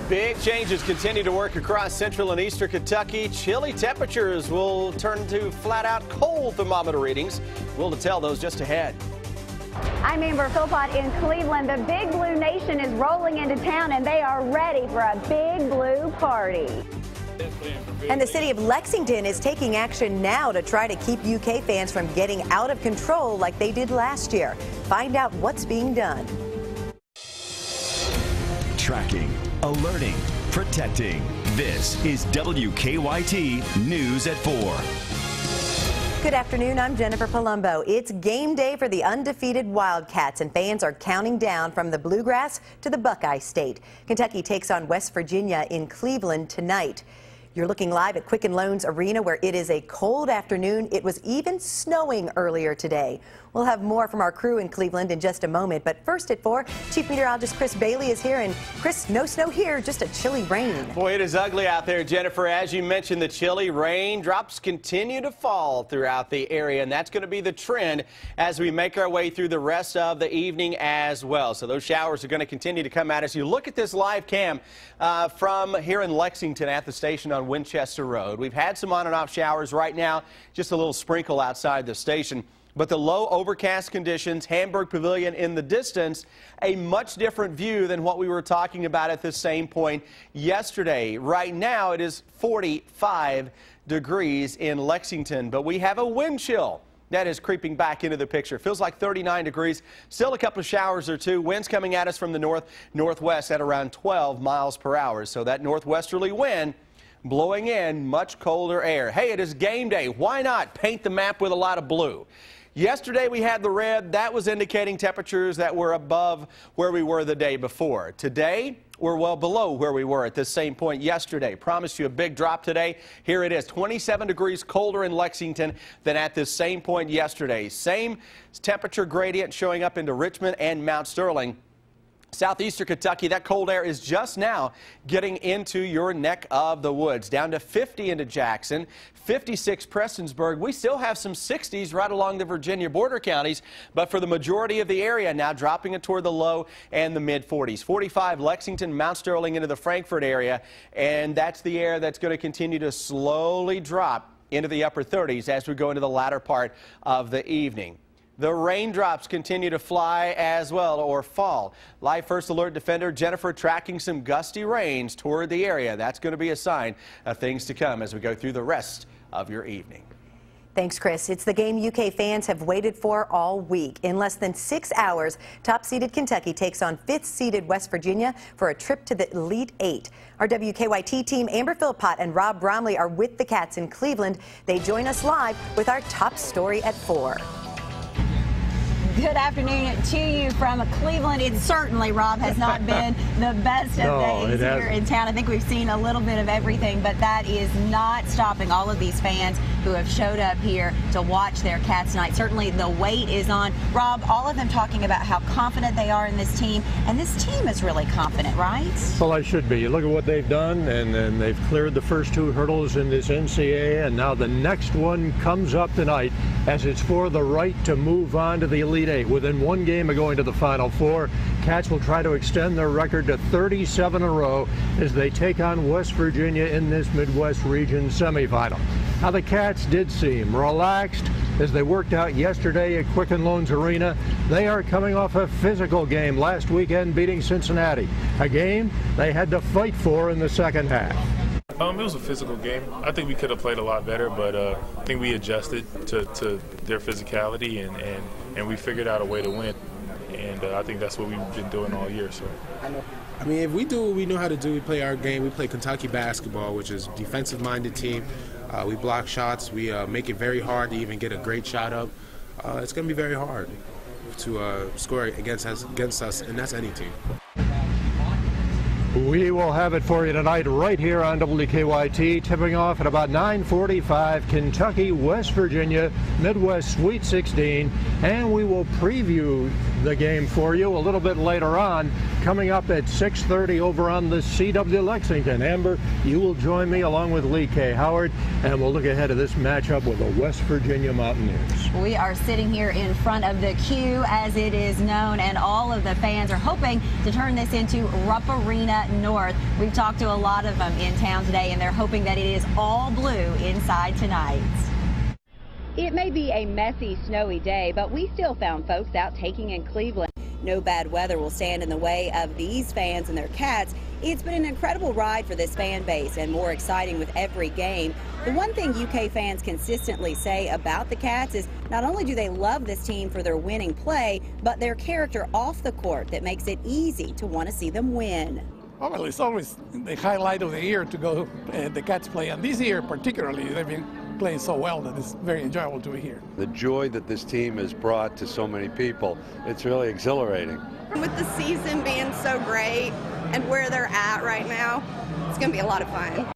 Big changes continue to work across central and eastern Kentucky. Chilly temperatures will turn to flat-out cold thermometer readings. We'll detail those just ahead. I'm Amber Philpott in Cleveland. The Big Blue Nation is rolling into town, and they are ready for a Big Blue party. And the city of Lexington is taking action now to try to keep UK fans from getting out of control like they did last year. Find out what's being done. Tracking, alerting, protecting. This is WKYT News at 4. Good afternoon, I'm Jennifer Palumbo. It's game day for the undefeated Wildcats, and fans are counting down from the Bluegrass to the Buckeye State. Kentucky takes on West Virginia in Cleveland tonight. You're looking live at Quicken Loans Arena, where it is a cold afternoon. It was even snowing earlier today. We'll have more from our crew in Cleveland in just a moment, but first at 4, Chief Meteorologist Chris Bailey is here. And Chris, no snow here, just a chilly rain. Boy, it is ugly out there, Jennifer. As you mentioned, the chilly raindrops continue to fall throughout the area, and that's going to be the trend as we make our way through the rest of the evening as well. So those showers are going to continue to come at us. You look at this live cam from here in Lexington at the station on Winchester Road. We've had some on and off showers right now, just a little sprinkle outside the station. But the low overcast conditions, Hamburg Pavilion in the distance, a much different view than what we were talking about at the same point yesterday. Right now it is 45 degrees in Lexington, but we have a wind chill that is creeping back into the picture. Feels like 39 degrees, still a couple of showers or two. Winds coming at us from the northwest at around 12 miles per hour. So that northwesterly wind blowing in much colder air. Hey, it is game day. Why not paint the map with a lot of blue? Yesterday we had the red. That was indicating temperatures that were above where we were the day before. Today, we're well below where we were at this same point yesterday. Promised you a big drop today. Here it is, 27 degrees colder in Lexington than at this same point yesterday. Same temperature gradient showing up into Richmond and Mount Sterling. Southeastern Kentucky, that cold air is just now getting into your neck of the woods. Down to 50 into Jackson, 56 Prestonsburg. We still have some 60s right along the Virginia border counties, but for the majority of the area now dropping it toward the low and the mid 40s. 45 Lexington, Mount Sterling into the Frankfort area, and that's the air that's going to continue to slowly drop into the upper 30s as we go into the latter part of the evening. The raindrops continue to fly as well, or fall. Live First Alert defender Jennifer tracking some gusty rains toward the area. That's going to be a sign of things to come as we go through the rest of your evening. Thanks, Chris. It's the game UK fans have waited for all week. In less than 6 hours, top-seeded Kentucky takes on 5th-seeded West Virginia for a trip to the Elite Eight. Our WKYT team, Amber Philpott and Rob Bromley, are with the Cats in Cleveland. They join us live with our top story at 4. Good afternoon to you from Cleveland. It certainly, Rob, has not been the best of days here in town. I think we've seen a little bit of everything, but that is not stopping all of these fans who have showed up here to watch their Cats tonight. Certainly the wait is on. Rob, all of them talking about how confident they are in this team, and this team is really confident, right? Well, I should be. You look at what they've done, and then they've cleared the first 2 hurdles in this NCAA, and now the next one comes up tonight as it's for the right to move on to the Elite Eight. Within 1 game of going to the Final Four, Cats will try to extend their record to 37 in a row as they take on West Virginia in this Midwest region semifinal. Now, the Cats did seem relaxed as they worked out yesterday at Quicken Loans Arena. They are coming off a physical game last weekend, beating Cincinnati, a game they had to fight for in the second half. It was a physical game. I think we could have played a lot better, but I think we adjusted to their physicality and we figured out a way to win. And I think that's what we've been doing all year. So, I mean, if we do what we know how to do, we play our game. We play Kentucky basketball, which is a defensive-minded team. We block shots. We make it very hard to even get a great shot up. It's going to be very hard to score against us, and that's any team. We will have it for you tonight right here on WKYT, tipping off at about 9:45, Kentucky, West Virginia, Midwest Sweet 16, and we will preview the game for you a little bit later on, coming up at 6:30 over on the CW Lexington. Amber, you will join me along with Lee K. Howard, and we'll look ahead of this matchup with the West Virginia Mountaineers. We are sitting here in front of the Q, as it is known, and all of the fans are hoping to turn this into Rupp Arena North. We've talked to a lot of them in town today, and they're hoping that it is all blue inside tonight. It may be a messy, snowy day, but we still found folks out taking in Cleveland. No bad weather will stand in the way of these fans and their cats. It's been an incredible ride for this fan base and more exciting with every game. The one thing UK fans consistently say about the Cats is not only do they love this team for their winning play, but their character off the court that makes it easy to want to see them win. Well, it's always the highlight of the year to go the Cats play, and this year particularly they've been playing so well that it's very enjoyable to be here. The joy that this team has brought to so many people, it's really exhilarating. With the season being so great and where they're at right now, it's going to be a lot of fun.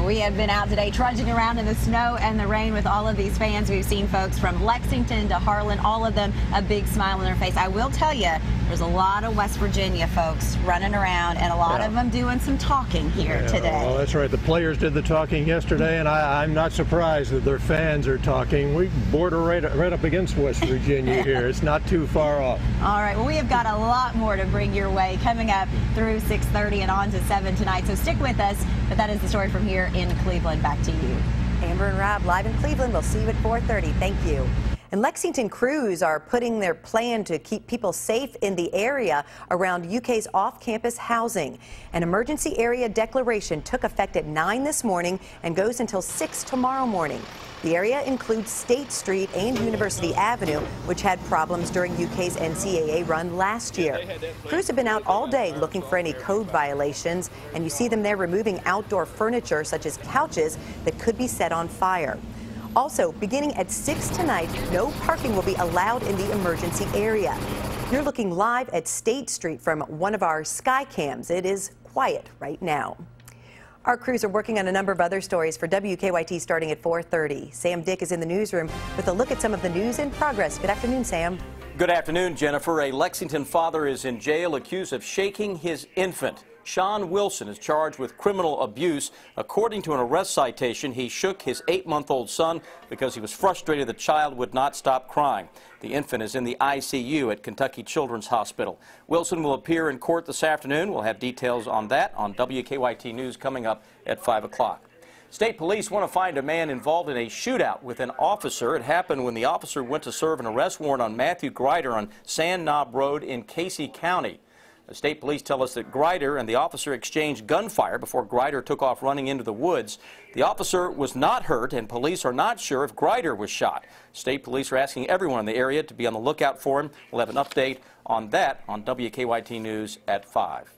We have been out today trudging around in the snow and the rain with all of these fans. We've seen folks from Lexington to Harlan, all of them a big smile on their face. I will tell you, there's a lot of West Virginia folks running around, and a lot of them doing some talking here today. Well, that's right. The players did the talking yesterday, and I'm not surprised that their fans are talking. We border right up against West Virginia here. It's not too far off. All right. Well, we have got a lot more to bring your way coming up through 6:30 and on to 7 tonight. So stick with us. But that is the story from here in Cleveland. Back to you. Amber and Rob live in Cleveland. We'll see you at 4:30. Thank you. And Lexington crews are putting their plan to keep people safe in the area around UK's off-campus housing. An emergency area declaration took effect at 9 this morning and goes until 6 tomorrow morning. The area includes State Street and University Avenue, which had problems during UK's NCAA run last year. Crews have been out all day looking for any code violations, and you see them there removing outdoor furniture such as couches that could be set on fire. Also, beginning at 6 tonight, no parking will be allowed in the emergency area. You're looking live at State Street from one of our sky cams. It is quiet right now. Our crews are working on a number of other stories for WKYT starting at 4:30. Sam Dick is in the newsroom with a look at some of the news in progress. Good afternoon, Sam. Good afternoon, Jennifer. A Lexington father is in jail accused of shaking his infant. Sean Wilson is charged with criminal abuse. According to an arrest citation, he shook his 8-month-old son because he was frustrated the child would not stop crying. The infant is in the ICU at Kentucky Children's Hospital. Wilson will appear in court this afternoon. We'll have details on that on WKYT News coming up at 5 o'clock. State police want to find a man involved in a shootout with an officer. It happened when the officer went to serve an arrest warrant on Matthew Grider on Sand Knob Road in Casey County. The state police tell us that Grider and the officer exchanged gunfire before Grider took off running into the woods. The officer was not hurt, and police are not sure if Grider was shot. State police are asking everyone in the area to be on the lookout for him. We'll have an update on that on WKYT News at 5.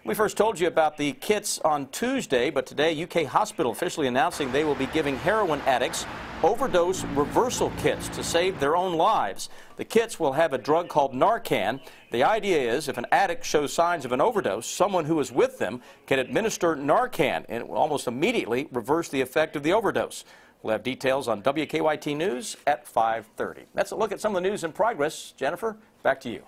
We first told you about the kits on Tuesday, but today UK Hospital officially announcing they will be giving heroin addicts overdose reversal kits to save their own lives. The kits will have a drug called Narcan. The idea is if an addict shows signs of an overdose, someone who is with them can administer Narcan, and it will almost immediately reverse the effect of the overdose. We'll have details on WKYT News at 5:30. That's a look at some of the news in progress. Jennifer, back to you.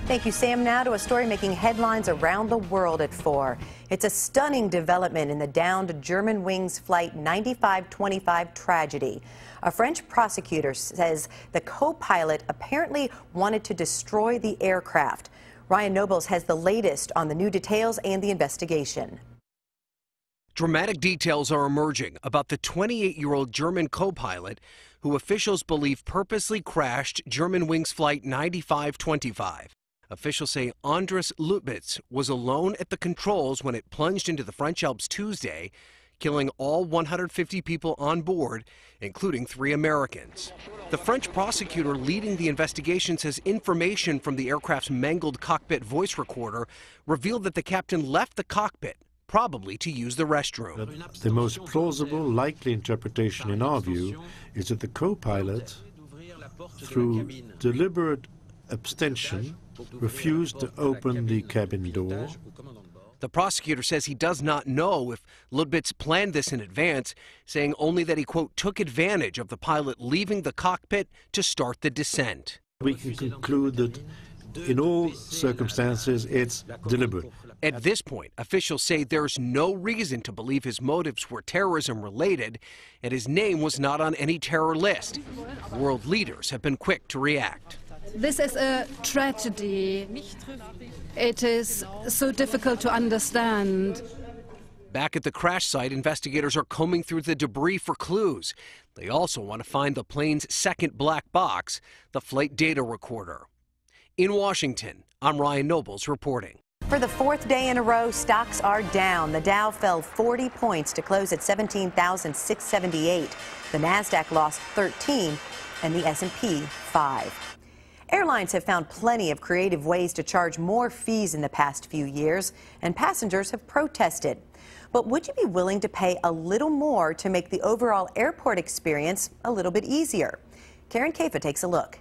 Thank you, Sam. Now to a story making headlines around the world at 4. It's a stunning development in the downed Germanwings Flight 9525 tragedy. A French prosecutor says the co-pilot apparently wanted to destroy the aircraft. Ryan Nobles has the latest on the new details and the investigation. Dramatic details are emerging about the 28-year-old German co-pilot who officials believe purposely crashed Germanwings Flight 9525. Officials say Andres Lutbitz was alone at the controls when it plunged into the French Alps Tuesday, killing all 150 people on board, including 3 Americans. The French prosecutor leading the investigation says information from the aircraft's mangled cockpit voice recorder revealed that the captain left the cockpit, probably to use the restroom. The most plausible, likely interpretation in our view is that the co-pilot, through deliberate abstention, refused to open the cabin door. The prosecutor says he does not know if Lutbitz planned this in advance, saying only that he, quote, took advantage of the pilot leaving the cockpit to start the descent. We can conclude that in all circumstances, it's deliberate. At this point, officials say there's no reason to believe his motives were terrorism-related, and his name was not on any terror list. World leaders have been quick to react. This is a tragedy. It is so difficult to understand. Back at the crash site, investigators are combing through the debris for clues. They also want to find the plane's second black box, the flight data recorder. In Washington, I'm Ryan Nobles reporting. For the fourth day in a row, stocks are down. The Dow fell 40 points to close at 17,678. The Nasdaq lost 13 and the S&P 5. Airlines have found plenty of creative ways to charge more fees in the past few years, and passengers have protested. But would you be willing to pay a little more to make the overall airport experience a little bit easier? Karen Kaifa takes a look.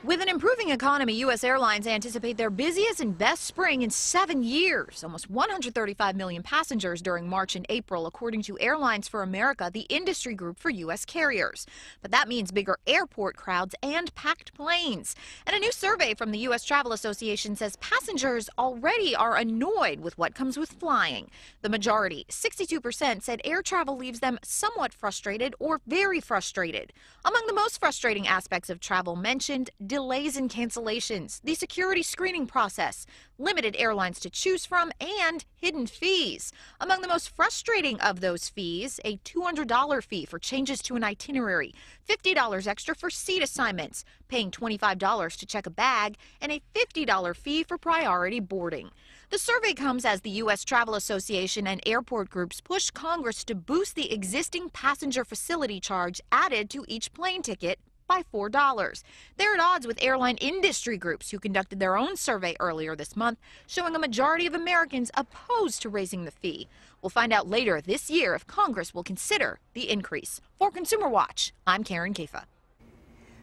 With an improving economy, U.S. airlines anticipate their busiest and best spring in 7 years. Almost 135 million passengers during March and April, according to Airlines for America, the industry group for U.S. carriers. But that means bigger airport crowds and packed planes. And a new survey from the U.S. Travel Association says passengers already are annoyed with what comes with flying. The majority, 62%, said air travel leaves them somewhat frustrated or very frustrated. Among the most frustrating aspects of travel mentioned, delays and cancellations, the security screening process, limited airlines to choose from, and hidden fees. Among the most frustrating of those fees, a $200 fee for changes to an itinerary, $50 extra for seat assignments, paying $25 to check a bag, and a $50 fee for priority boarding. The survey comes as the U.S. Travel Association and airport groups push Congress to boost the existing passenger facility charge added to each plane ticket by $4. They're at odds with airline industry groups who conducted their own survey earlier this month, showing a majority of Americans opposed to raising the fee. We'll find out later this year if Congress will consider the increase. For Consumer Watch, I'm Karen Kaifa.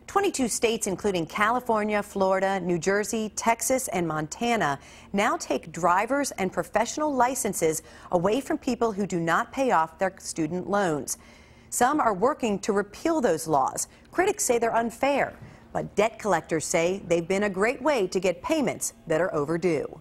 22 states, including California, Florida, New Jersey, Texas, and Montana, now take driver's and professional licenses away from people who do not pay off their student loans. Some are working to repeal those laws. Critics say they're unfair, but debt collectors say they've been a great way to get payments that are overdue.